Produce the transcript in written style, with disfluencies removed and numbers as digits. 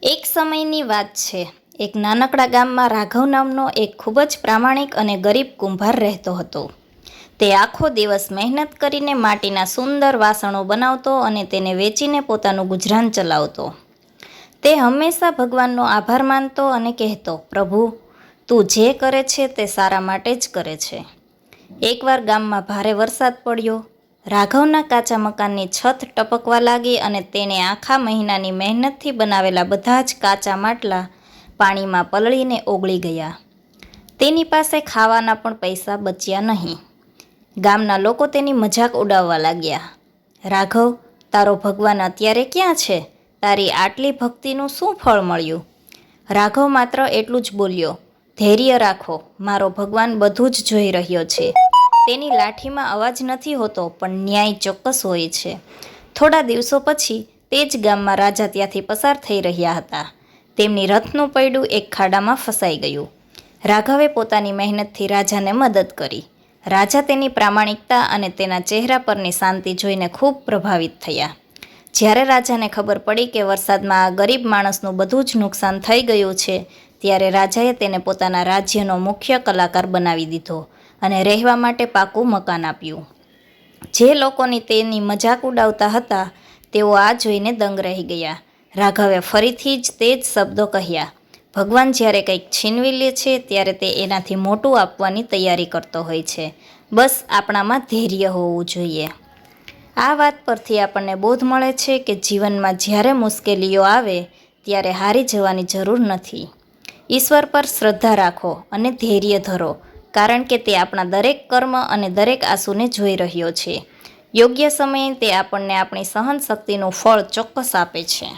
એક સમયની વાત છે. એક નાનકડા ગામમાં રાઘવ નામનો એક ખૂબ જ પ્રામાણિક અને ગરીબ કુંભાર રહેતો હતો. તે આખો દિવસ મહેનત કરીને માટીના સુંદર વાસણો બનાવતો અને તેને વેચીને પોતાનું ગુજરાન ચલાવતો. તે હંમેશા ભગવાનનો આભાર માનતો અને કહેતો, પ્રભુ, તું જે કરે છે તે સારા માટે જ કરે છે. એકવાર ગામમાં ભારે વરસાદ પડ્યો. રાઘવના કાચા મકાનની છત ટપકવા લાગી અને તેણે આખા મહિનાની મહેનતથી બનાવેલા બધા જ કાચા માટલા પાણીમાં પલળીને ઓગળી ગયા. તેની પાસે ખાવાના પણ પૈસા બચ્યા નહીં. ગામના લોકો તેની મજાક ઉડાવવા લાગ્યા. રાઘવ, તારો ભગવાન અત્યારે ક્યાં છે? તારી આટલી ભક્તિનું શું ફળ મળ્યું? રાઘવ માત્ર એટલું જ બોલ્યો, ધૈર્ય રાખો, મારો ભગવાન બધું જ જોઈ રહ્યો છે. તેની લાઠીમાં અવાજ નથી હોતો, પણ ન્યાય ચોક્કસ હોય છે. થોડા દિવસો પછી તે જ ગામમાં રાજા ત્યાંથી પસાર થઈ રહ્યા હતા. તેમની રથનું પૈડું એક ખાડામાં ફસાઈ ગયું. રાઘવે પોતાની મહેનતથી રાજાને મદદ કરી. રાજા તેની પ્રામાણિકતા અને તેના ચહેરા પરની શાંતિ જોઈને ખૂબ પ્રભાવિત થયા. જ્યારે રાજાને ખબર પડી કે વરસાદમાં આ ગરીબ માણસનું બધું જ નુકસાન થઈ ગયું છે, ત્યારે રાજાએ તેને પોતાના રાજ્યનો મુખ્ય કલાકાર બનાવી દીધો અને રહેવા માટે પાકું મકાન આપ્યું. જે લોકોની તેની મજાક ઉડાવતા હતા, તેઓ આ જોઈને દંગ રહી ગયા. રાઘવે ફરીથી જ તે જ શબ્દો કહ્યા, ભગવાન જ્યારે કંઈક છીનવી લે છે, ત્યારે તે એનાથી મોટું આપવાની તૈયારી કરતો હોય છે. બસ આપણામાં ધૈર્ય હોવું જોઈએ. આ વાત પરથી આપણને બોધ મળે છે કે જીવનમાં જ્યારે મુશ્કેલીઓ આવે ત્યારે હારી જવાની જરૂર નથી. ઈશ્વર પર શ્રદ્ધા રાખો અને ધૈર્ય ધરો, કારણ કે તે આપણા દરેક કર્મ અને દરેક આંસુને જોઈ રહ્યો છે. યોગ્ય સમયે તે આપણને આપણી સહનશક્તિનું ફળ ચોક્કસ આપે છે.